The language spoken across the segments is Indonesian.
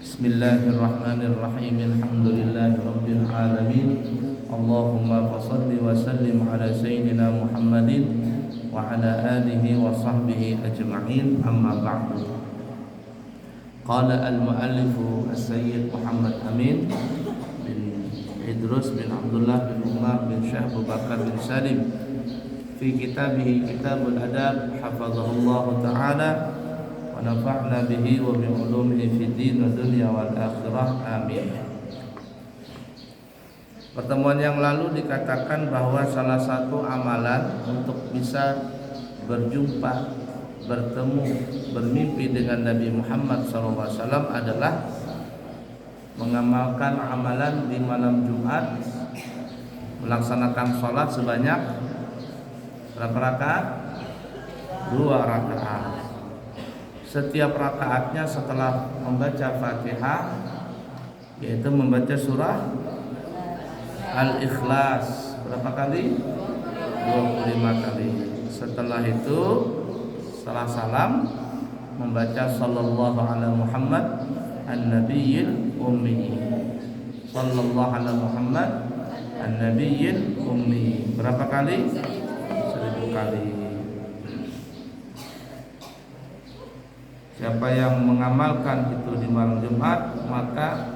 Bismillahirrahmanirrahim. Alhamdulillahirabbil alamin. Allahumma shalli wa sallim ala sayyidina Muhammadin wa ala alihi wa sahbihi ajma'in. Amma ba'du. Qala al-muallif as-sayyid Muhammad Amin bin Idrus bin Abdullah bin Umar bin Syekh Abu Bakar bin Salim fi kitabih Kitabul Adab hafazahullah ta'ala wa nafa'na bihi wa bi ulumihi fid din wa dunya wal akhirah. Amin. Pertemuan yang lalu dikatakan bahwa salah satu amalan untuk bisa berjumpa, bertemu, bermimpi dengan Nabi Muhammad SAW adalah mengamalkan amalan di malam Jumat, melaksanakan sholat sebanyak berapa rakaat? 2 rakaat. Setiap rakaatnya setelah membaca Fatihah, yaitu membaca surah Al-Ikhlas berapa kali? 25 kali. Setelah itu setelah salam membaca sallallahu ala Muhammad an-nabiyil ummi. Sallallahu ala Muhammad an-nabiyil ummi. Berapa kali? 1000 kali. Siapa yang mengamalkan itu di malam Jumat, maka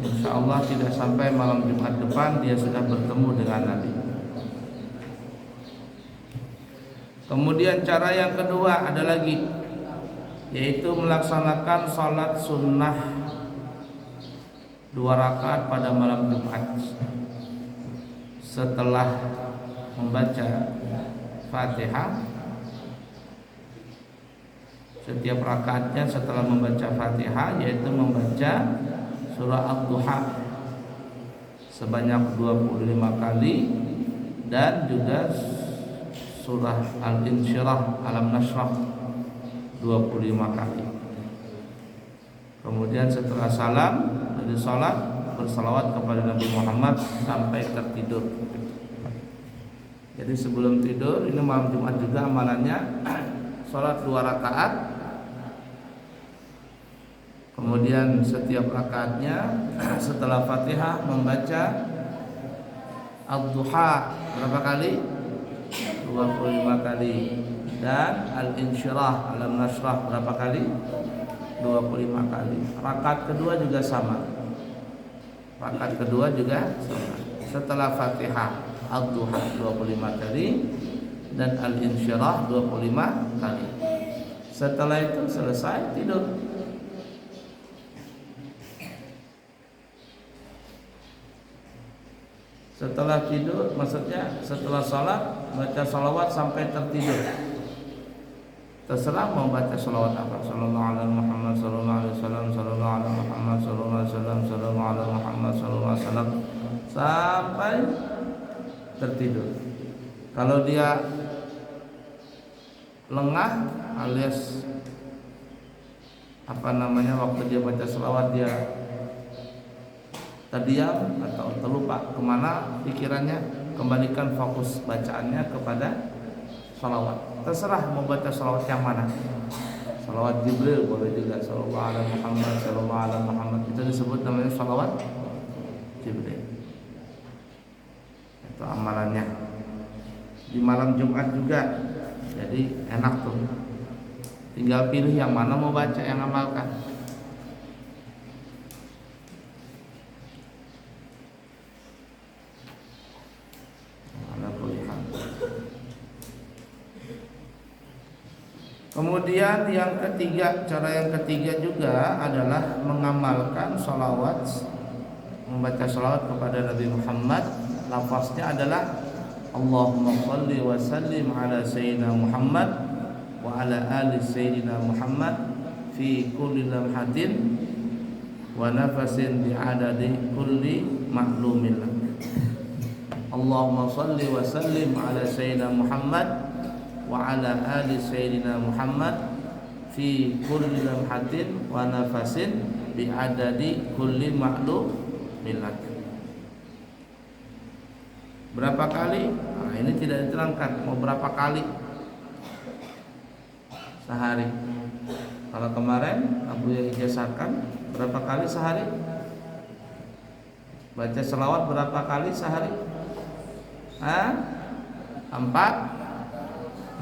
insya Allah tidak sampai malam Jumat depan dia sudah bertemu dengan Nabi. Kemudian cara yang kedua ada lagi, yaitu melaksanakan salat sunnah 2 rakaat pada malam Jumat setelah membaca Fatihah. Setiap rakaatnya setelah membaca Fatihah, yaitu membaca surah Ad-Duha sebanyak 25 kali dan juga surah Al-Insyirah, Alam Nashrah 25 kali. Kemudian setelah salam dari salat bersalawat kepada Nabi Muhammad sampai tertidur. Jadi sebelum tidur, ini malam Jumat juga amalannya salat 2 rakaat. Kemudian setiap rakaatnya setelah Fatihah membaca Ad-Duha berapa kali? 25 kali. Dan Al-Insyirah, Alam Nashrah berapa kali? 25 kali. Rakaat kedua juga sama. Rakaat kedua juga sama. Setelah Fatihah Ad-Duha 25 kali dan Al-Insyirah 25 kali. Setelah itu selesai tidur. Setelah tidur, maksudnya setelah salat baca salawat sampai tertidur. Terserah mau baca salawat apa. Sallallahu alaihi Muhammad sallallahu alaihi wasallam, sallallahu alaihi Muhammad sallallahu alaihi wasallam, sallallahu alaihi Muhammad sallallahu alaihi wasallam sampai tertidur. Kalau dia lengah alias waktu dia baca salawat dia terdiam atau terlupa kemana pikirannya, kembalikan fokus bacaannya kepada salawat. Terserah mau baca salawat yang mana. Salawat Jibril boleh juga, sallallahu alaihi Muhammad, sallallahu alaihi Muhammad, itu disebut namanya salawat Jibril. Itu amalannya di malam Jumat juga. Jadi enak tuh, tinggal pilih yang mana mau baca, yang amalkan. Kemudian yang ketiga, cara yang ketiga juga adalah mengamalkan sholawat, membaca sholawat kepada Nabi Muhammad. Lafaznya adalah Allahumma shalli wa sallim ala sayyidina Muhammad wa ala ali sayyidina Muhammad fi kulli lamhatin wa nafasin bi'adadi kulli ma'lumin. Allahumma shalli wa sallim ala sayyidina Muhammad wa ala ali sayyidina Muhammad fi kulli lamhatin wa nafasin bi adadi kulli ma'lum millat. Berapa kali? Nah, ini tidak diterangkan mau berapa kali sehari. Kalau kemarin Abu yang ijazahkan berapa kali sehari? Baca selawat berapa kali sehari? 400.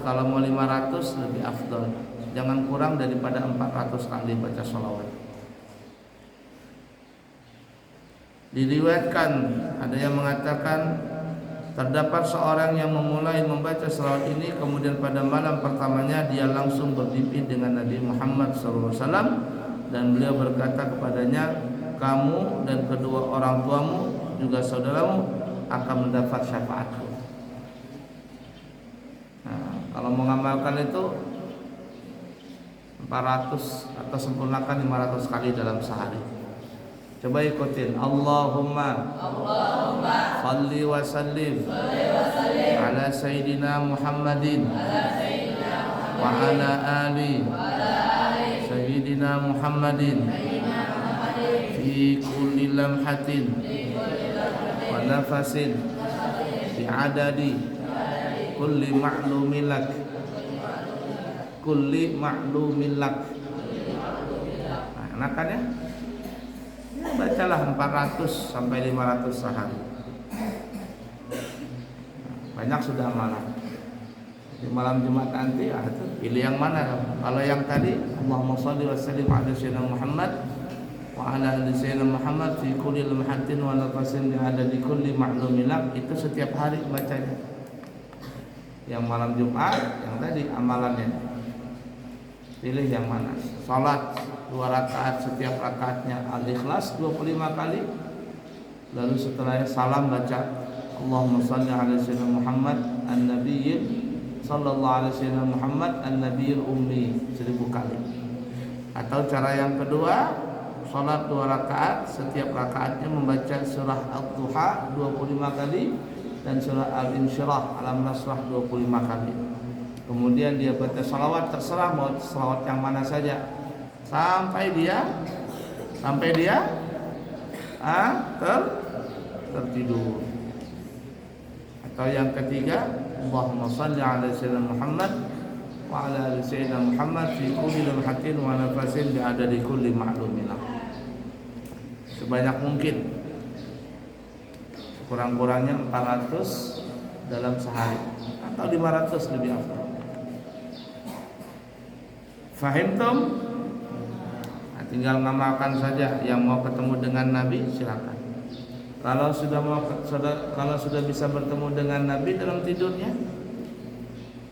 Kalau mau 500 lebih afdol. Jangan kurang daripada 400 kali baca selawat. Diriwayatkan ada yang mengatakan terdapat seorang yang memulai membaca selawat ini, kemudian pada malam pertamanya dia langsung bermimpi dengan Nabi Muhammad SAW, dan beliau berkata kepadanya, kamu dan kedua orang tuamu juga saudaramu akan mendapat syafaatku. Nah, kalau mengamalkan itu 400 atau sempurnakan 500 kali dalam sehari. Coba ikutin. Allahumma salli wa sallim ala sayyidina Muhammadin wa ala ali sayyidina Muhammadin fi kulli lamhatin wa nafasin bi adadi kulli ma'lumin lak Nah, enakan ya? Bacalah 400 sampai 500 sehari. Banyak sudah malam. Di malam Jumat nanti pilih yang mana? Kalau yang tadi Allahumma shalli wa sallim ala sayyidina Muhammad wa ala ali sayyidina Muhammad fi kulli lamhatin wa nafasin bi adadi kulli ma'lumin lak, itu setiap hari bacanya. Yang malam Jumat yang tadi amalannya. Pilih yang mana? Salat 2 rakaat, setiap rakaatnya Al-Ikhlas 25 kali. Lalu setelahnya salam baca Allahumma salli ala sayyidina Muhammad an-nabiyyin sallallahu alaihi wasallam Muhammad an-nabiyyil ummi 1000 kali. Atau cara yang kedua, salat 2 rakaat, setiap rakaatnya membaca surah Ad-Duha 25 kali dan surah Al-Insyirah Alam Nasrah 25 kali. Kemudian dia baca salawat, terserah mau salawat yang mana saja sampai dia tertidur. Atau yang ketiga, Allahumma shalli ala sayyidina Muhammad wa ala ali sayyidina Muhammad fi kulli lamhatin wa nafasin bi adadi kulli ma'lumin. Sebanyak mungkin, kurang-kurangnya 400 dalam sehari atau 500 lebih afdal. Fahimtum? Nah, tinggal ngamalkan saja. Yang mau ketemu dengan Nabi silakan. Kalau sudah bisa bertemu dengan Nabi dalam tidurnya,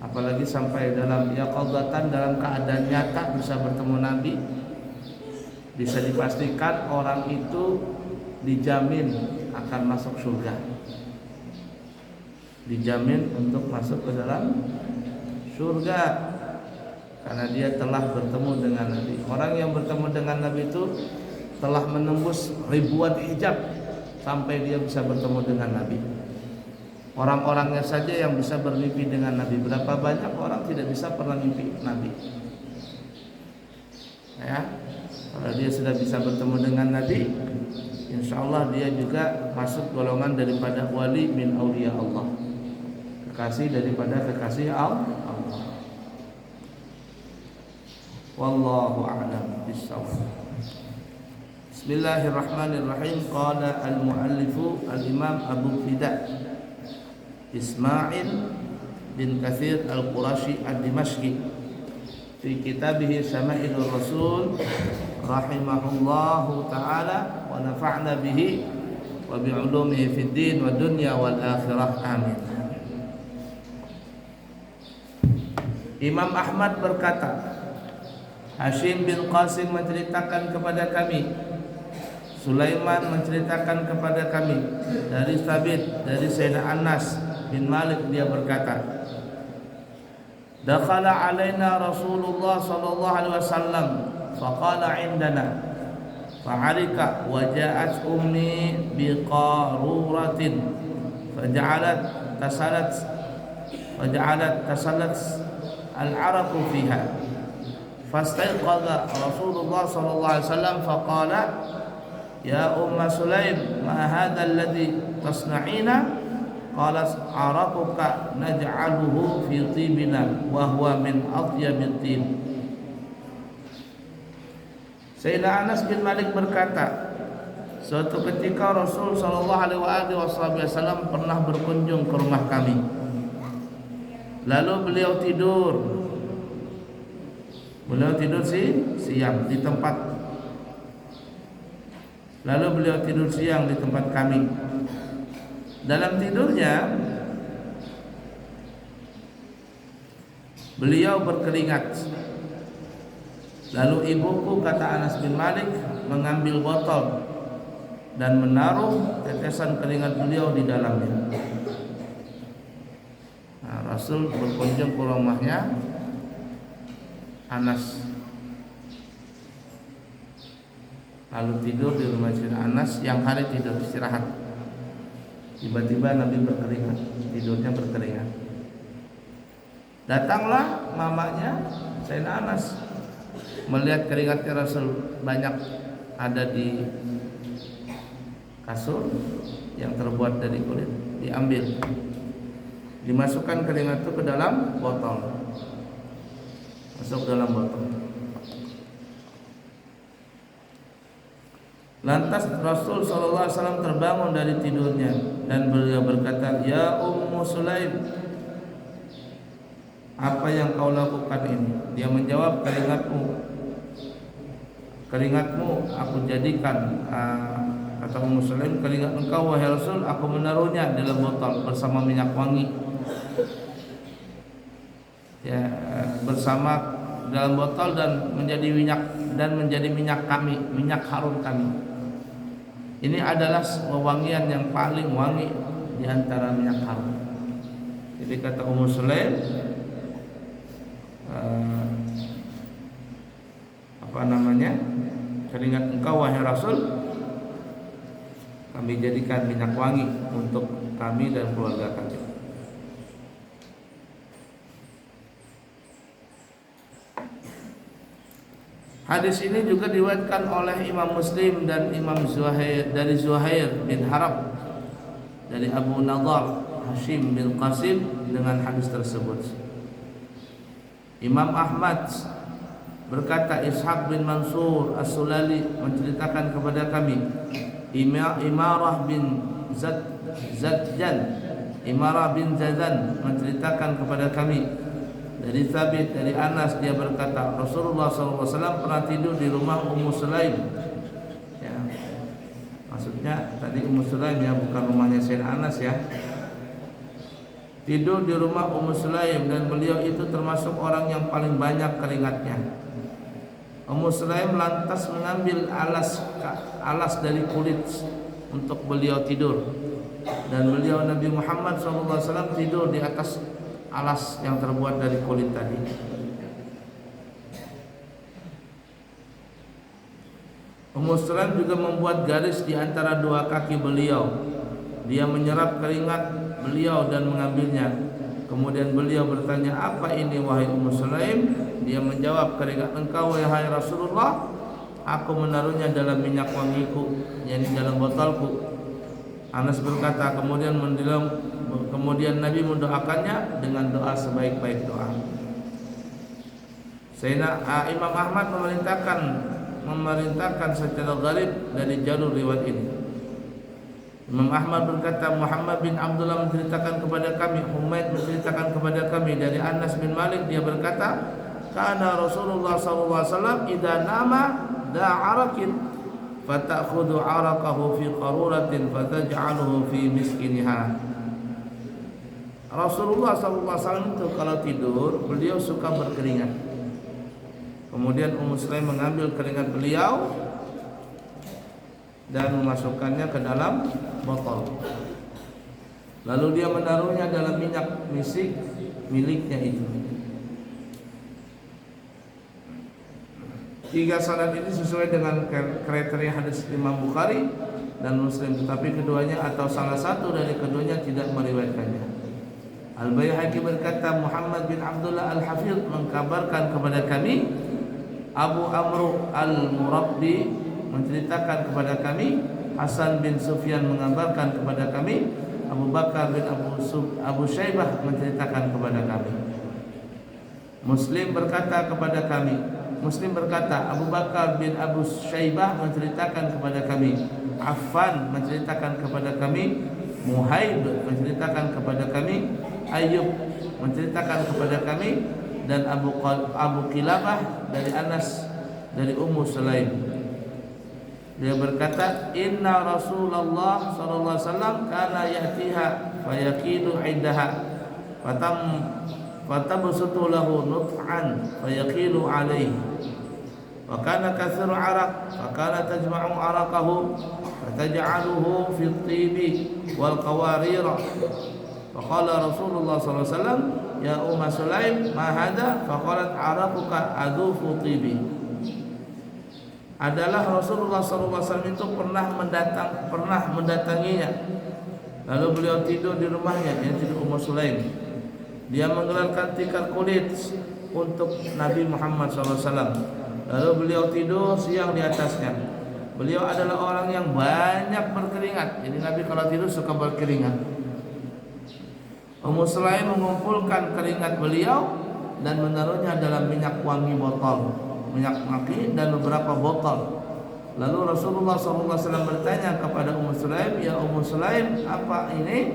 apalagi sampai dalam yaqadzatan, dalam keadaan nyata bisa bertemu Nabi, bisa dipastikan orang itu dijamin akan masuk surga, dijamin untuk masuk ke dalam surga karena dia telah bertemu dengan Nabi. Orang yang bertemu dengan Nabi itu telah menembus ribuan hijab sampai dia bisa bertemu dengan Nabi. Orang-orangnya saja yang bisa bermimpi dengan Nabi. Berapa banyak orang tidak bisa pernah mimpi Nabi. Ya, kalau dia sudah bisa bertemu dengan Nabi, insya Allah dia juga masuk golongan daripada wali min auliya Allah, kekasih daripada kekasih Allah. Wallahu a'lam bishawab. Bismillahirrahmanirrahim. Qala al-muallifu al-imam Abu Fida Ismail bin Katsir al-Qurashi ad-Dimashqi fi kitabih Syama'ilur Rasul rahimahullahu ta'ala wa nafa'na bihi wa bi'ulumihi fid din wa dunya wal akhirah, amin. Imam Ahmad berkata, Hashim bin Qasim menceritakan kepada kami, Sulaiman menceritakan kepada kami dari Thabit, dari Sayyidina Anas bin Malik, dia berkata, dakhala alaina Rasulullah sallallahu alaihi wasallam faqala indana fa'arika wa ja'at ummi biqaruratin faja'alat tasalat al-araqu fiha fastayqadha Rasulullah sallallahu alaihi wasallam faqala ya umma Sulaim ma hadha alladhi tasna'ina qalat araquka naj'aluhu fi tibina wa huwa min atyabit tin Sayyidina Anas bin Malik berkata, suatu ketika Rasul sallallahu alaihi wasallam pernah berkunjung ke rumah kami. Lalu beliau tidur. Siang di tempat. Lalu beliau tidur siang di tempat kami. Dalam tidurnya beliau berkeringat. Lalu ibuku, kata Anas bin Malik, mengambil botol dan menaruh tetesan keringat beliau di dalamnya. Nah, Rasul berkunjung ke rumahnya Anas, lalu tidur di rumah Anas. Yang hari tidur istirahat. Tiba-tiba Nabi berkeringat, tidurnya berkeringat. Datanglah mamanya Sayyidina Anas, melihat keringatnya Rasul banyak ada di kasur yang terbuat dari kulit. Diambil, dimasukkan keringat itu ke dalam botol, masuk dalam botol. Lantas Rasul SAW terbangun dari tidurnya dan beliau berkata, "Ya Ummu Sulaim, apa yang kau lakukan ini?" Dia menjawab, keringatmu aku jadikan, kata Ummu Sulaim, keringat engkau wahai Rasul, aku menaruhnya dalam botol bersama minyak wangi. Ya, bersama dalam botol dan menjadi minyak kami, minyak harum kami. Ini adalah wewangian yang paling wangi di antara minyak harum. Jadi kata Ummu Sulaim, keringat engkau wahai Rasul kami jadikan minyak wangi untuk kami dan keluarga kami. Hadis ini juga diriwayatkan oleh Imam Muslim dan Imam Zuhair dari Zuhair bin Harb dari Abu Nadhar Hashim bin Qasim dengan hadis tersebut. Imam Ahmad berkata, Ishaq bin Mansur As-Sulali menceritakan kepada kami, Imarah bin Zazan menceritakan kepada kami dari Thabit dari Anas, dia berkata Rasulullah SAW pernah tidur di rumah Ummu Sulaim. Ya, maksudnya tadi Ummu Sulaim ya, bukan rumahnya Sayyidina Anas ya. Tidur di rumah Ummu Sulaim dan beliau itu termasuk orang yang paling banyak keringatnya. Ummu Sulaim lantas mengambil alas dari kulit untuk beliau tidur, dan beliau Nabi Muhammad SAW tidur di atas alas yang terbuat dari kulit tadi. Ummu Sulaim juga membuat garis di antara dua kaki beliau. Dia menyerap keringat beliau dan mengambilnya. Kemudian beliau bertanya, apa ini wahai Ummu Sulaim? Dia menjawab, keringat engkau wahai Rasulullah, aku menaruhnya dalam minyak wangiku, yakni dalam botolku. Anas berkata, kemudian Nabi mendoakannya dengan doa sebaik-baik doa. Sayyidina Imam Ahmad memerintahkan secara gharib dari jalur riwayat ini. Imam Ahmad berkata, Muhammad bin Abdullah menceritakan kepada kami, Humaid menceritakan kepada kami dari Anas bin Malik, dia berkata, kana Rasulullah SAW idza nama da'arakin fatakhudhu araqahu fi qaruratin fataj'aluhu fi miskiniha. Rasulullah SAW itu kalau tidur beliau suka berkeringat. Kemudian Ummu Sulaim mengambil keringat beliau dan memasukkannya ke dalam botol. Lalu dia menaruhnya dalam minyak misik miliknya itu. Tiga sanad ini sesuai dengan kriteria hadis Imam Bukhari dan Muslim, tetapi keduanya atau salah satu dari keduanya tidak meriwayatkannya. Al-Baihaqi berkata, Muhammad bin Abdullah Al-Hafidh mengkabarkan kepada kami, Abu Amru Al-Murabbi menceritakan kepada kami, Hasan bin Sufyan mengabarkan kepada kami, Abu Bakar bin Abu Syaibah menceritakan kepada kami. Muslim berkata kepada kami, Muslim berkata, Abu Bakar bin Abu Syaibah menceritakan kepada kami, Affan menceritakan kepada kami, Muhaib menceritakan kepada kami, Ayyub menceritakan kepada kami, dan Abu Kilabah dari Anas dari Ummu Sulaim. Dia berkata, Inna Rasulullah sallallahu alaihi wasallam kana ya'tiha fayakilu 'indaha fatabsutu lahu nut'an fayakilu 'alaihi wa kana kathiru 'araq fa kana tajma'u 'araqahu fataj'aluhu fi at-tibi wal qawarir. Fa qala Rasulullah sallallahu alaihi wasallam, ya Umma Sulaim ma hadha? Fa qalat 'araquka adufu tibi. Adalah Rasulullah SAW itu pernah mendatanginya. Lalu beliau tidur di rumahnya, yaitu Ummu Sulaim. Dia menggelarkan tikar kulit untuk Nabi Muhammad SAW. Lalu beliau tidur siang di atasnya. Beliau adalah orang yang banyak berkeringat. Jadi Nabi kalau tidur suka berkeringat. Ummu Sulaim mengumpulkan keringat beliau dan menaruhnya dalam minyak wangi botol, minyak maki dan beberapa botol. Lalu Rasulullah SAW bertanya kepada Ummu Sulaim, ya Ummu Sulaim, apa ini?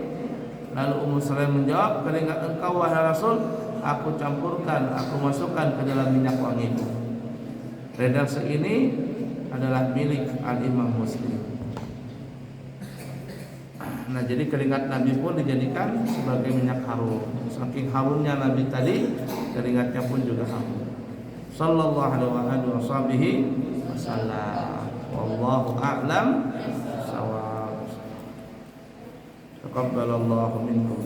Lalu Ummu Sulaim menjawab, keringat engkau wahai Rasul, aku campurkan, aku masukkan ke dalam minyak wangiku. Redaksi ini adalah milik Al-Imam Muslim. Nah, jadi keringat Nabi pun dijadikan sebagai minyak harum. Saking harumnya Nabi tadi, keringatnya pun juga harum. Sallallahu alaihi wasallam. Wallahu a'lam shawab. Taqabbalallahu minkum.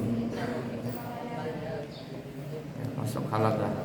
Masuk halaga.